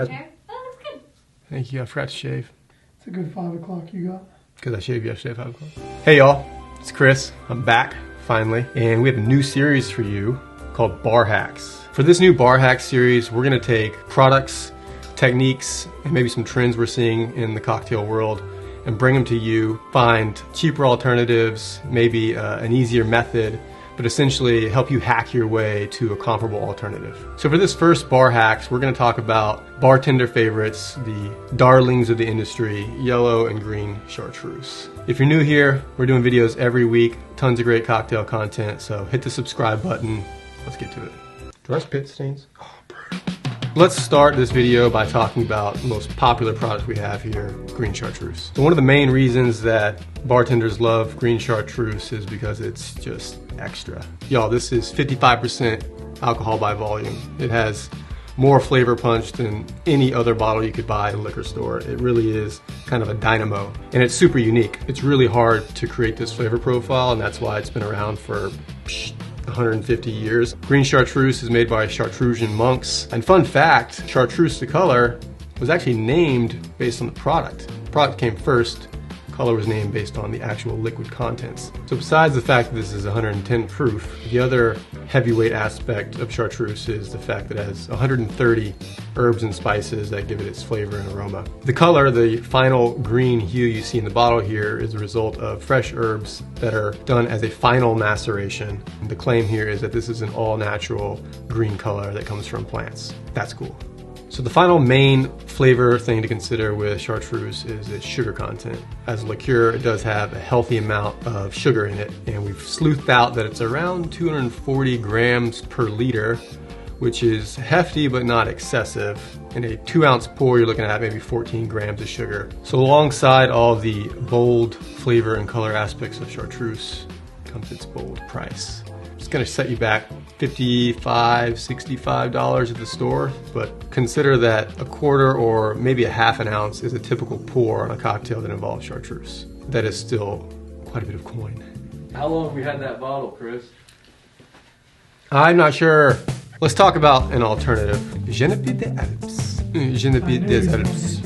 chair. Oh, that's good. Thank you. I forgot to shave. It's a good 5 o'clock you got. Because I shaved yesterday at 5 o'clock. Hey y'all, it's Chris. I'm back, finally. And we have a new series for you called Bar Hacks. For this new Bar Hack series, we're gonna take products, techniques, and maybe some trends we're seeing in the cocktail world and bring them to you, find cheaper alternatives, maybe an easier method, but essentially help you hack your way to a comparable alternative. So for this first Bar Hacks, we're gonna talk about bartender favorites, the darlings of the industry, yellow and green chartreuse. If you're new here, we're doing videos every week, tons of great cocktail content, so hit the subscribe button. Let's get to it. Do I spit stains? Oh, bro. Let's start this video by talking about the most popular product we have here, Green Chartreuse. So one of the main reasons that bartenders love Green Chartreuse is because it's just extra. Y'all, this is 55% alcohol by volume. It has more flavor punch than any other bottle you could buy at a liquor store. It really is kind of a dynamo, and it's super unique. It's really hard to create this flavor profile, and that's why it's been around for 150 years. Green Chartreuse is made by Carthusian Monks. And fun fact, Chartreuse the color was actually named based on the product. The product came first, color was named based on the actual liquid contents. So besides the fact that this is 110 proof, the other heavyweight aspect of Chartreuse is the fact that it has 130 herbs and spices that give it its flavor and aroma. The color, the final green hue you see in the bottle here, is the result of fresh herbs that are done as a final maceration. The claim here is that this is an all-natural green color that comes from plants. That's cool. So the final main flavor thing to consider with Chartreuse is its sugar content. As a liqueur, it does have a healthy amount of sugar in it, and we've sleuthed out that it's around 240 grams per liter, which is hefty but not excessive. In a 2-ounce pour, you're looking at maybe 14 grams of sugar. So alongside all the bold flavor and color aspects of Chartreuse comes its bold price. It's gonna set you back $55, $65 at the store, but consider that a quarter or maybe a half an ounce is a typical pour on a cocktail that involves Chartreuse. That is still quite a bit of coin. How long have we had that bottle, Chris? I'm not sure. Let's talk about an alternative. Génépy des Alpes. Génépy des Alpes.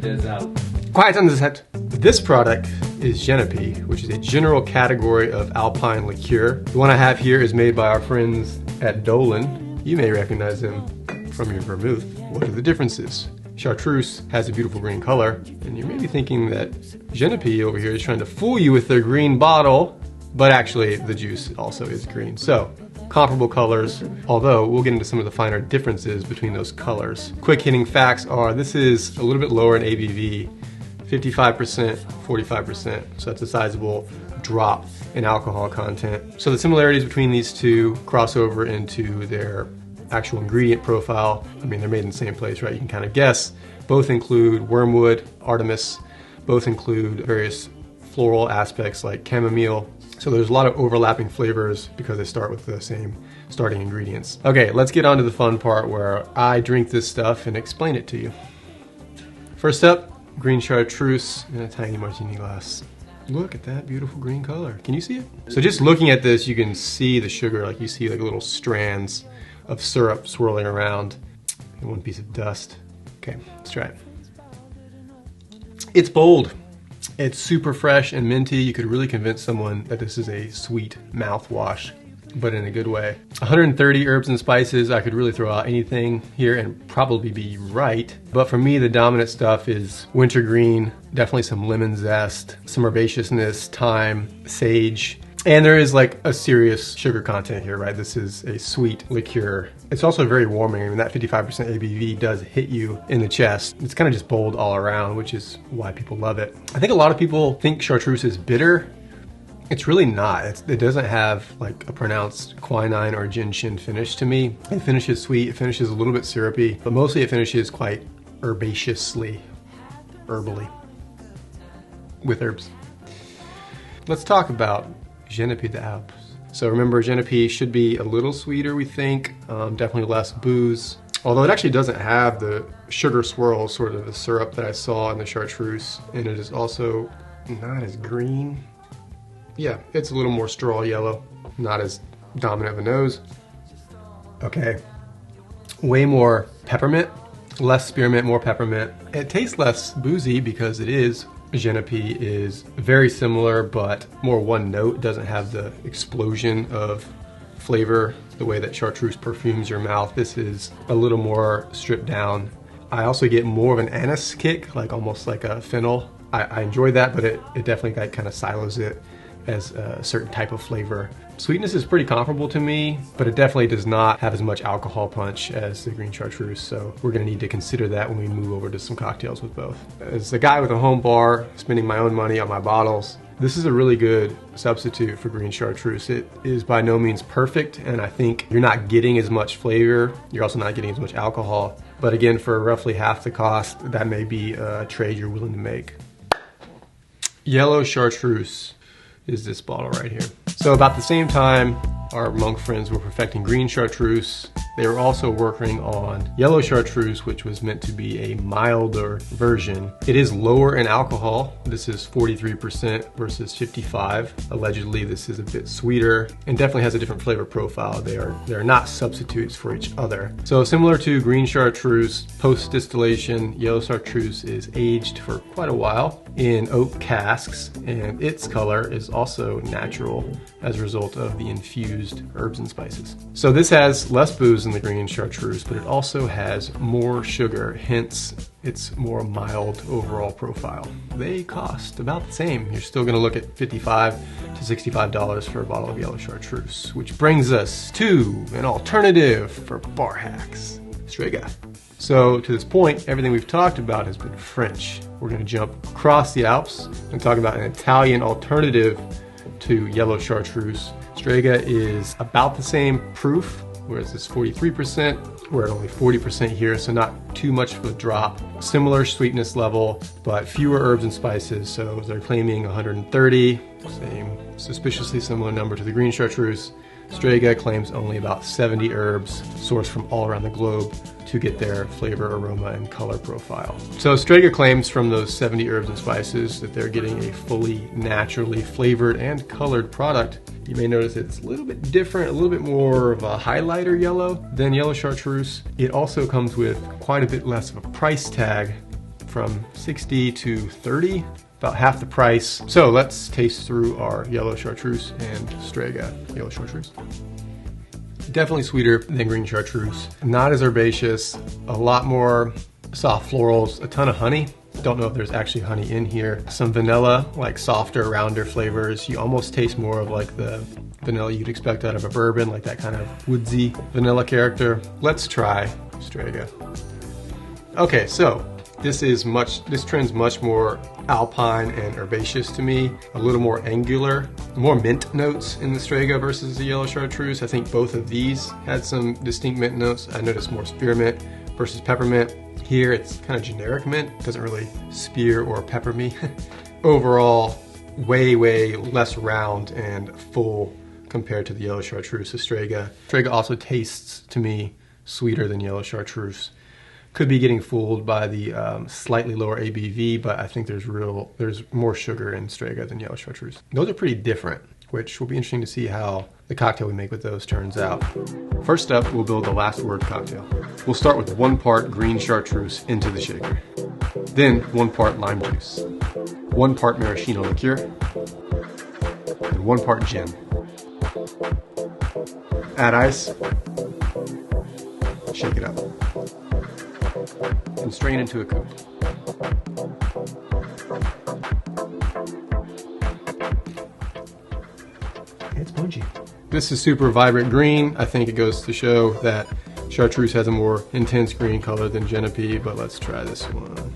Des Alpes. Quiet on the set. This product is Génépy, which is a general category of alpine liqueur. The one I have here is made by our friends at Dolin. You may recognize them from your vermouth. What are the differences? Chartreuse has a beautiful green color, and you may be thinking that Génépy over here is trying to fool you with their green bottle, but actually the juice also is green. So, comparable colors, although we'll get into some of the finer differences between those colors. Quick hitting facts are this is a little bit lower in ABV, 55%, 45%, so that's a sizable drop in alcohol content. So the similarities between these two cross over into their actual ingredient profile. I mean, they're made in the same place, right? You can kind of guess. Both include wormwood, Artemis, both include various floral aspects like chamomile. So there's a lot of overlapping flavors because they start with the same starting ingredients. Okay, let's get on to the fun part where I drink this stuff and explain it to you. First up, Green Chartreuse in a tiny martini glass. Look at that beautiful green color. Can you see it? So just looking at this, you can see the sugar, like you see like little strands of syrup swirling around and one piece of dust. Okay, let's try it. It's bold. It's super fresh and minty. You could really convince someone that this is a sweet mouthwash, but in a good way. 130 herbs and spices. I could really throw out anything here and probably be right. But for me, the dominant stuff is wintergreen, definitely some lemon zest, some herbaceousness, thyme, sage. And there is like a serious sugar content here, right? This is a sweet liqueur. It's also very warming. I mean, that 55% ABV does hit you in the chest. It's kind of just bold all around, which is why people love it. I think a lot of people think Chartreuse is bitter. It's really not. It doesn't have like a pronounced quinine or gin-shin finish to me. It finishes sweet, it finishes a little bit syrupy, but mostly it finishes quite herbaceously, herbally, with herbs. Let's talk about Génépy des Alpes. So remember, Génépy should be a little sweeter, we think, definitely less booze. Although it actually doesn't have the sugar swirl, sort of the syrup that I saw in the Chartreuse, and it is also not as green. Yeah, it's a little more straw yellow, not as dominant of a nose. Okay, way more peppermint. Less spearmint, more peppermint. It tastes less boozy because it is. Génépy is very similar, but more one note. It doesn't have the explosion of flavor the way that Chartreuse perfumes your mouth. This is a little more stripped down. I also get more of an anise kick, like almost like a fennel. I enjoy that, but it definitely kind of silos it as a certain type of flavor. Sweetness is pretty comparable to me, but it definitely does not have as much alcohol punch as the Green Chartreuse, so we're gonna need to consider that when we move over to some cocktails with both. As a guy with a home bar, spending my own money on my bottles, this is a really good substitute for Green Chartreuse. It is by no means perfect, and I think you're not getting as much flavor, you're also not getting as much alcohol, but again, for roughly half the cost, that may be a trade you're willing to make. Yellow Chartreuse is this bottle right here. So about the same time our monk friends were perfecting Green Chartreuse, they were also working on Yellow Chartreuse, which was meant to be a milder version. It is lower in alcohol. This is 43% versus 55. Allegedly, this is a bit sweeter and definitely has a different flavor profile. They are not substitutes for each other. So similar to Green Chartreuse, post-distillation, Yellow Chartreuse is aged for quite a while in oak casks, and its color is also natural as a result of the infused herbs and spices. So this has less booze than the Green Chartreuse, but it also has more sugar, hence its more mild overall profile. They cost about the same. You're still gonna look at $55 to $65 for a bottle of Yellow Chartreuse, which brings us to an alternative for bar hacks, Strega. So to this point, everything we've talked about has been French. We're gonna jump across the Alps and talk about an Italian alternative to Yellow Chartreuse. Strega is about the same proof, whereas it's 43%. We're at only 40% here, so not too much of a drop. Similar sweetness level, but fewer herbs and spices. So they're claiming 130, same suspiciously similar number to the Green Chartreuse. Strega claims only about 70 herbs sourced from all around the globe to get their flavor, aroma, and color profile. So Strega claims from those 70 herbs and spices that they're getting a fully naturally flavored and colored product. You may notice it's a little bit different, a little bit more of a highlighter yellow than Yellow Chartreuse. It also comes with quite a bit less of a price tag, from 60 to 30. About half the price. So let's taste through our Yellow Chartreuse and Strega Yellow Chartreuse. Definitely sweeter than Green Chartreuse. Not as herbaceous, a lot more soft florals, a ton of honey. Don't know if there's actually honey in here. Some vanilla, like softer, rounder flavors. You almost taste more of like the vanilla you'd expect out of a bourbon, like that kind of woodsy vanilla character. Let's try Strega. Okay, so this trend's much more alpine and herbaceous to me, a little more angular, more mint notes in the Strega versus the Yellow Chartreuse. I think both of these had some distinct mint notes. I noticed more spearmint versus peppermint. Here it's kind of generic mint, doesn't really spear or pepper me. Overall, way less round and full compared to the Yellow Chartreuse. The Strega also tastes to me sweeter than Yellow Chartreuse. Could be getting fooled by the slightly lower ABV, but I think there's more sugar in Strega than Yellow Chartreuse. Those are pretty different, which will be interesting to see how the cocktail we make with those turns out. First up, we'll build the last word cocktail. We'll start with 1 part Green Chartreuse into the shaker. Then 1 part lime juice, 1 part maraschino liqueur, and 1 part gin. Add ice, shake it up, and strain into a coupe. It's punchy. This is super vibrant green. I think it goes to show that Chartreuse has a more intense green color than Génépy, but let's try this one.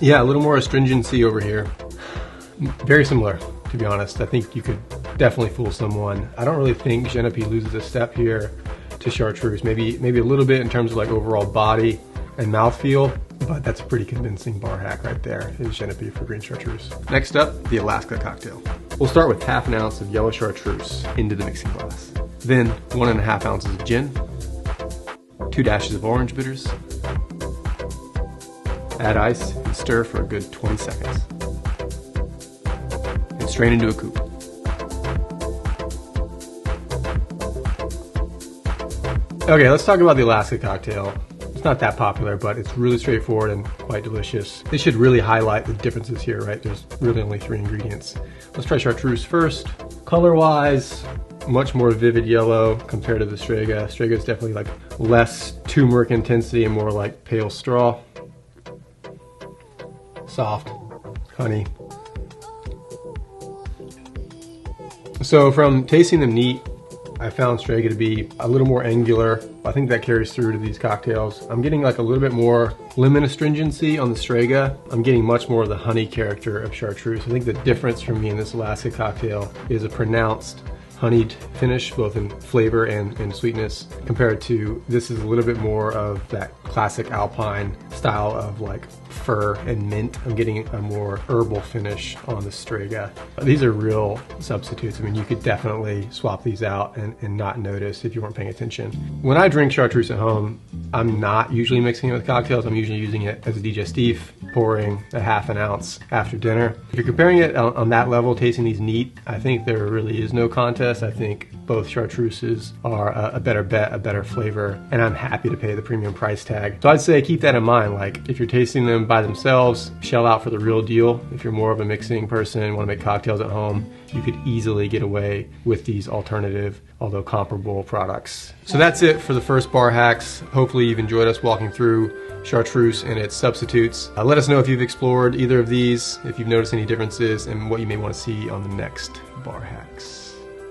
Yeah, a little more astringency over here. Very similar, to be honest. I think you could definitely fool someone. I don't really think Génépy loses a step here to Chartreuse. Maybe a little bit in terms of like overall body and mouthfeel, but that's a pretty convincing bar hack right there, is Génépy for Green Chartreuse. Next up, the Alaska cocktail. We'll start with half an ounce of Yellow Chartreuse into the mixing glass. Then 1.5 ounces of gin, 2 dashes of orange bitters. Add ice and stir for a good 20 seconds. And strain into a coupe. Okay, let's talk about the Alaska cocktail. It's not that popular, but it's really straightforward and quite delicious. They should really highlight the differences here, right? There's really only 3 ingredients. Let's try Chartreuse first. Color-wise, much more vivid yellow compared to the Strega. Strega is definitely like less turmeric intensity and more like pale straw. Soft, honey. So from tasting them neat, I found Strega to be a little more angular. I think that carries through to these cocktails. I'm getting like a little bit more lemon astringency on the Strega. I'm getting much more of the honey character of Chartreuse. I think the difference for me in this Alaska cocktail is a pronounced honeyed finish, both in flavor and sweetness, compared to this is a little bit more of that classic Alpine style of like fir and mint. I'm getting a more herbal finish on the Strega. These are real substitutes. I mean, you could definitely swap these out and not notice if you weren't paying attention. When I drink Chartreuse at home, I'm not usually mixing it with cocktails. I'm usually using it as a digestif, pouring a ½ ounce after dinner. If you're comparing it on that level, tasting these neat, I think there really is no contest. I think both Chartreuses are a better bet, a better flavor, and I'm happy to pay the premium price tag. So I'd say keep that in mind. Like if you're tasting them by themselves, shell out for the real deal. If you're more of a mixing person, want to make cocktails at home, you could easily get away with these alternative, although comparable products. So that's it for the first bar hacks. Hopefully you've enjoyed us walking through Chartreuse and its substitutes. Let us know if you've explored either of these, if you've noticed any differences, and what you may want to see on the next bar hacks.